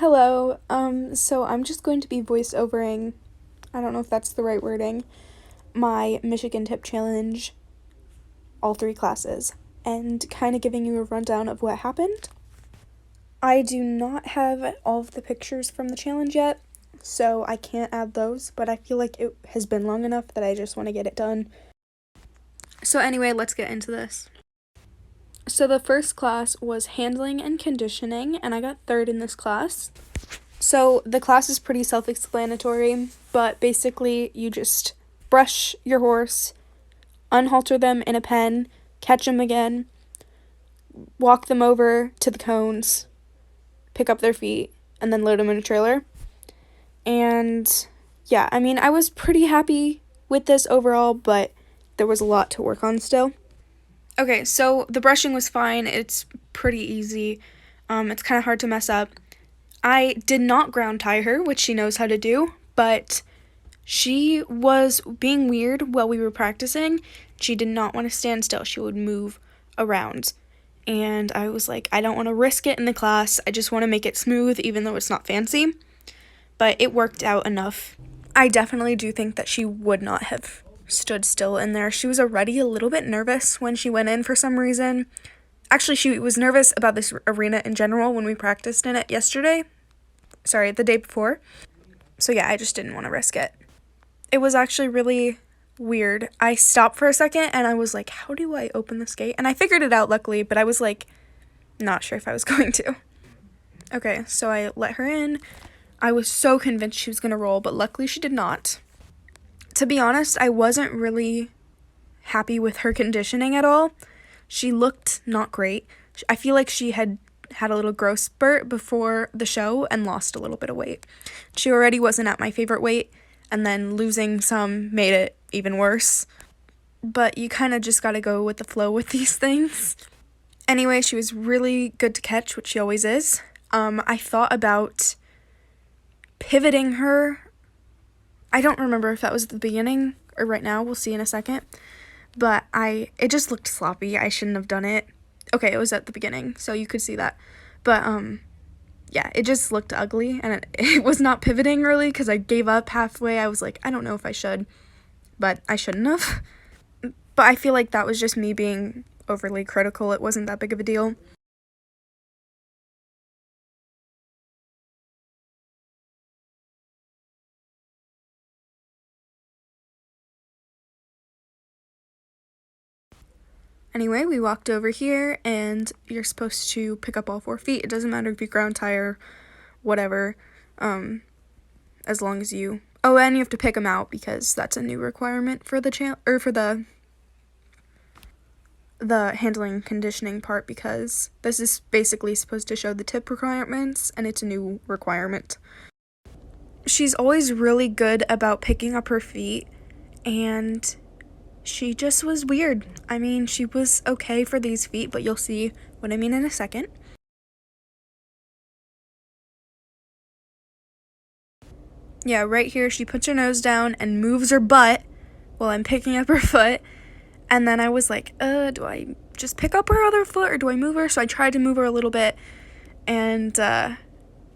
Hello. So I'm just going to be voice-overing, I don't know if that's the right wording, my Michigan Tip Challenge, all three classes, and kind of giving you a rundown of what happened. I do not have all of the pictures from the challenge yet, so I can't add those, but I feel like it has been long enough that I just want to get it done. So anyway, let's get into this. So the first class was handling and conditioning, and I got third in this class. So the class is pretty self-explanatory, but basically you just brush your horse, unhalter them in a pen, catch them again, walk them over to the cones, pick up their feet, and then load them in a trailer. And yeah, I was pretty happy with this overall, but there was a lot to work on still. Okay, so the brushing was fine. It's pretty easy. It's kind of hard to mess up. I did not ground tie her, which she knows how to do, but she was being weird while we were practicing. She did not want to stand still. She would move around. And I was like, I don't want to risk it in the class. I just want to make it smooth, even though it's not fancy. But it worked out enough. I definitely do think that she would not have stood still in there. She was already a little bit nervous when she went in for some reason. Actually, she was nervous about this arena in general when we practiced in it the day before. So yeah, I just didn't want to risk it. It was actually really weird. I stopped for a second and I was like, how do I open this gate? And I figured it out luckily, but I was like, not sure if I was going to. Okay, so I let her in. I was so convinced she was going to roll, but luckily she did not. To be honest, I wasn't really happy with her conditioning at all. She looked not great. I feel like she had a little growth spurt before the show and lost a little bit of weight. She already wasn't at my favorite weight, and then losing some made it even worse. But you kind of just gotta go with the flow with these things. Anyway, she was really good to catch, which she always is. I thought about pivoting her. I don't remember if that was at the beginning or right now. We'll see in a second. But it just looked sloppy. I shouldn't have done it. Okay, it was at the beginning, so you could see that. But, yeah, it just looked ugly, and it was not pivoting, really, because I gave up halfway. I was like, I don't know if I should, but I shouldn't have. But I feel like that was just me being overly critical. It wasn't that big of a deal. Anyway, we walked over here, and you're supposed to pick up all 4 feet. It doesn't matter if you ground tie or whatever, as long as you... Oh, and you have to pick them out, because that's a new requirement for the handling conditioning part, because this is basically supposed to show the tip requirements, and it's a new requirement. She's always really good about picking up her feet, and she just was weird. She was okay for these feet, but you'll see what I mean in a second. Yeah, right here, she puts her nose down and moves her butt while I'm picking up her foot. And then I was like, do I just pick up her other foot or do I move her? So I tried to move her a little bit, and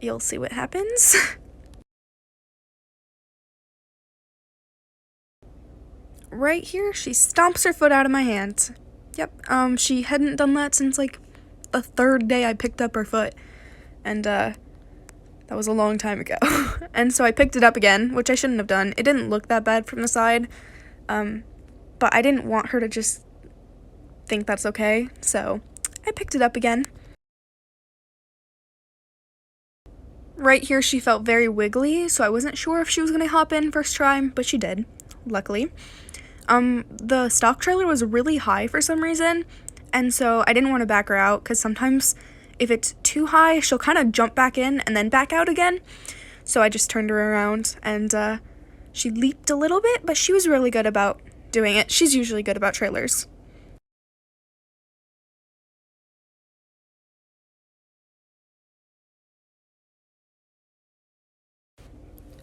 you'll see what happens. Right here, she stomps her foot out of my hand. Yep, she hadn't done that since, like, the 3rd day I picked up her foot. And, that was a long time ago. And so I picked it up again, which I shouldn't have done. It didn't look that bad from the side. But I didn't want her to just think that's okay. So I picked it up again. Right here, she felt very wiggly, so I wasn't sure if she was going to hop in first try, but she did, luckily. The stock trailer was really high for some reason, and so I didn't want to back her out, because sometimes if it's too high, she'll kind of jump back in and then back out again. So I just turned her around, and she leaped a little bit, but she was really good about doing it. She's usually good about trailers.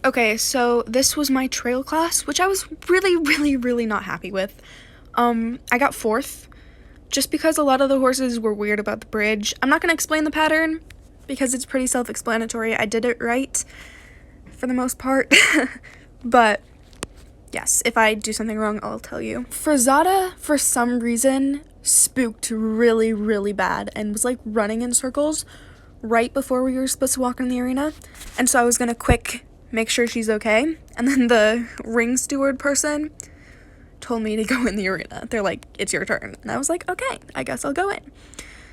Okay, so this was my trail class, which I was really, really, really not happy with. I got 4th, just because a lot of the horses were weird about the bridge. I'm not going to explain the pattern, because it's pretty self-explanatory. I did it right for the most part, but yes, if I do something wrong, I'll tell you. Frazada, for some reason, spooked really, really bad and was like running in circles right before we were supposed to walk in the arena. And so I was gonna quick make sure she's okay. And then the ring steward person told me to go in the arena. They're like, it's your turn. And I was like, okay, I guess I'll go in.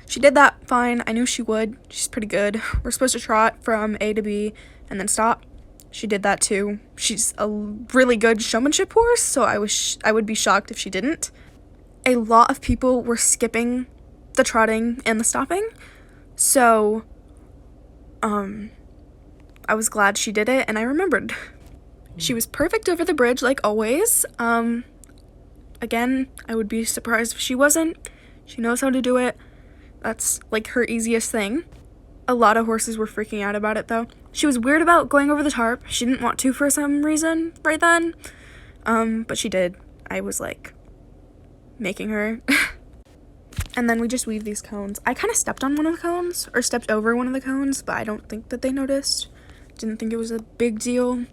She did that fine. I knew she would. She's pretty good. We're supposed to trot from A to B and then stop. She did that too. She's a really good showmanship horse, so I would be shocked if she didn't. A lot of people were skipping the trotting and the stopping, so I was glad she did it, and I remembered. She was perfect over the bridge, like always. Again, I would be surprised if she wasn't. She knows how to do it. That's like her easiest thing. A lot of horses were freaking out about it though. She was weird about going over the tarp. She didn't want to for some reason right then. But she did. I was like making her. And then we just weave these cones. I kind of stepped on one of the cones, or stepped over one of the cones, but I don't think that they noticed. Didn't think it was a big deal.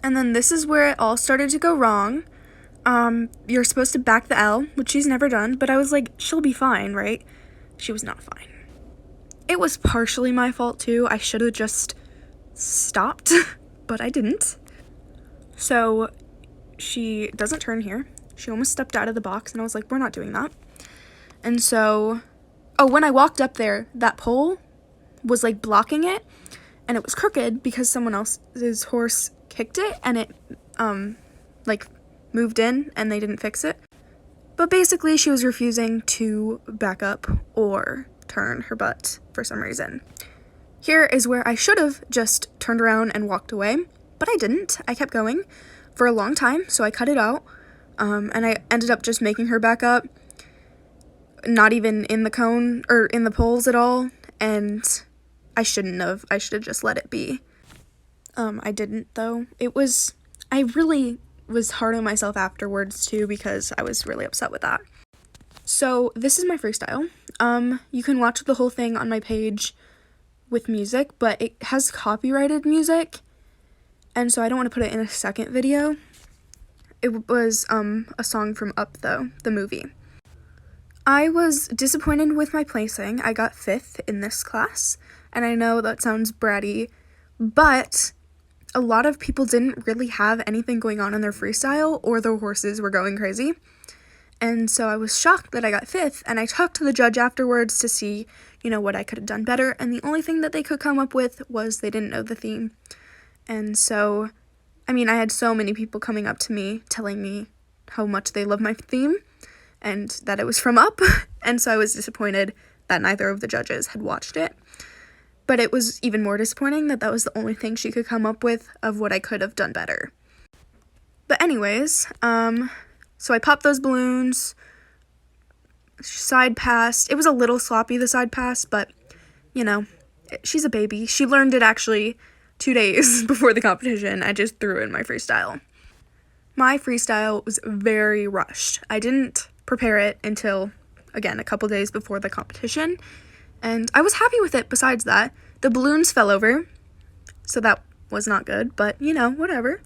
And then this is where it all started to go wrong. You're supposed to back the L, which she's never done, but I was like, she'll be fine, right? She was not fine. It was partially my fault too. I should have just stopped, but I didn't. So she doesn't turn here. She almost stepped out of the box, and I was like, we're not doing that. And so, when I walked up there, that pole was like blocking it, and it was crooked because someone else's horse kicked it, and it like moved in, and they didn't fix it. But basically, she was refusing to back up or turn her butt for some reason. Here is where I should have just turned around and walked away, but I didn't. I kept going for a long time, so I cut it out, and I ended up just making her back up, not even in the cone or in the poles at all, and I shouldn't have. I should have just let it be. I didn't though. I really was hard on myself afterwards too, because I was really upset with that. So this is my freestyle. You can watch the whole thing on my page with music, but it has copyrighted music, and so I don't want to put it in a second video. It was a song from Up though, the movie. I was disappointed with my placing. I got 5th in this class, and I know that sounds bratty, but a lot of people didn't really have anything going on in their freestyle, or their horses were going crazy. And so I was shocked that I got 5th, and I talked to the judge afterwards to see, what I could have done better, and the only thing that they could come up with was they didn't know the theme. And so, I had so many people coming up to me telling me how much they love my theme, and that it was from Up, and so I was disappointed that neither of the judges had watched it. But it was even more disappointing that that was the only thing she could come up with of what I could have done better. But anyways, so I popped those balloons, side passed. It was a little sloppy, the side pass, but, she's a baby. She learned it actually 2 days before the competition. I just threw in my freestyle. My freestyle was very rushed. I didn't prepare it until, again, a couple days before the competition, and I was happy with it. Besides that, the balloons fell over, so that was not good, but, whatever.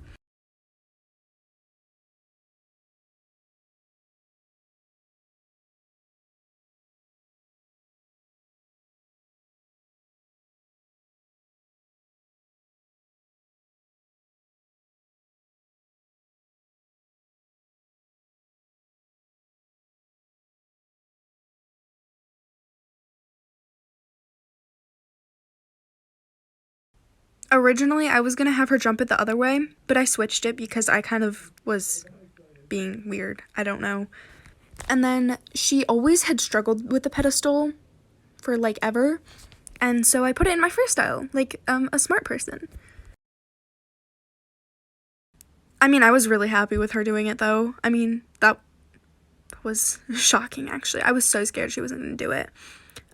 Originally, I was going to have her jump it the other way, but I switched it because I kind of was being weird. I don't know. And then she always had struggled with the pedestal for, ever. And so I put it in my freestyle, like a smart person. I was really happy with her doing it, though. That was shocking, actually. I was so scared she wasn't going to do it.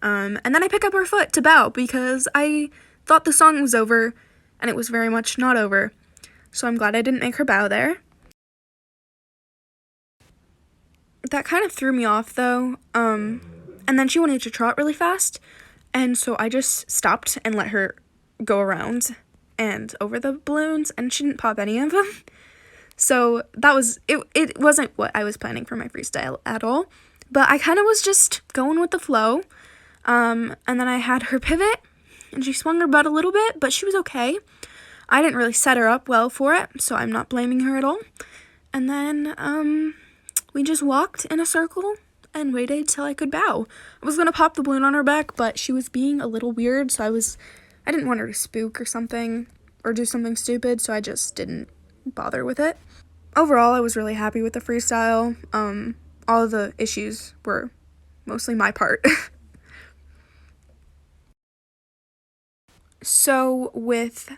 And then I pick up her foot to bow because I thought the song was over, and it was very much not over. So I'm glad I didn't make her bow there. that kind of threw me off though. And then she wanted to trot really fast, and so I just stopped and let her go around and over the balloons, and she didn't pop any of them. So that was it. It wasn't what I was planning for my freestyle at all, but I kind of was just going with the flow. And then I had her pivot, and she swung her butt a little bit, but she was okay. I didn't really set her up well for it, so I'm not blaming her at all. And then we just walked in a circle and waited till I could bow. I was gonna pop the balloon on her back, but she was being a little weird, so I didn't want her to spook or something, or do something stupid, so I just didn't bother with it. Overall, I was really happy with the freestyle. All of the issues were mostly my part. So with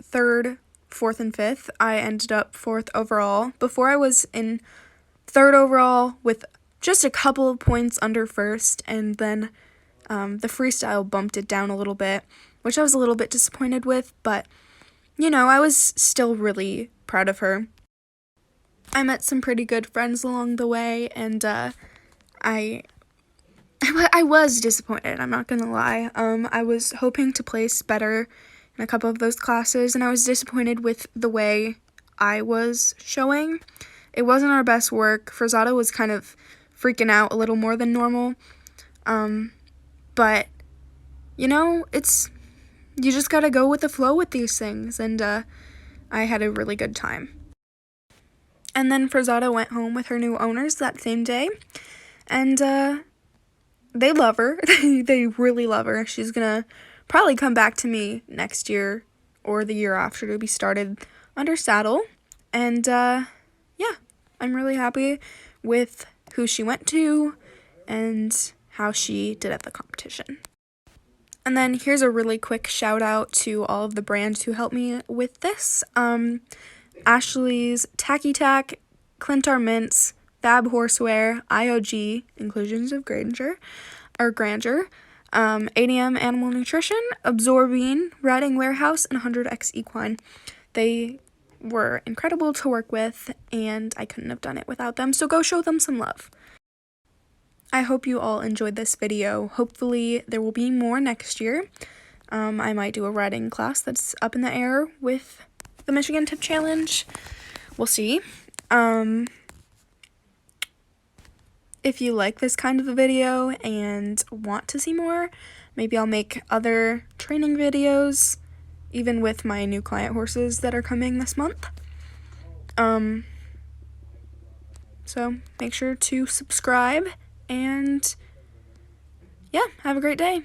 third, fourth, and fifth, I ended up fourth overall. Before I was in third overall with just a couple of points under first, and then the freestyle bumped it down a little bit, which I was a little bit disappointed with, but I was still really proud of her. I met some pretty good friends along the way, and I was disappointed, I'm not gonna lie. I was hoping to place better in a couple of those classes, and I was disappointed with the way I was showing. It wasn't our best work. Frazada was kind of freaking out a little more than normal. But, you just gotta go with the flow with these things, and I had a really good time. And then Frazada went home with her new owners that same day, and they love her. They really love her. She's gonna probably come back to me next year or the year after to be started under saddle. And yeah, I'm really happy with who she went to and how she did at the competition. And then here's a really quick shout out to all of the brands who helped me with this. Ashley's Tacky Tack, Clintar Mints, Fab Horsewear, IOG, Inclusions of Grandeur, ADM Animal Nutrition, Absorbine, Riding Warehouse, and 100X Equine. They were incredible to work with, and I couldn't have done it without them, so go show them some love. I hope you all enjoyed this video. Hopefully there will be more next year. I might do a riding class that's up in the air with the Michigan Tip Challenge. We'll see. If you like this kind of a video and want to see more, maybe I'll make other training videos, even with my new client horses that are coming this month. So make sure to subscribe, and yeah, have a great day.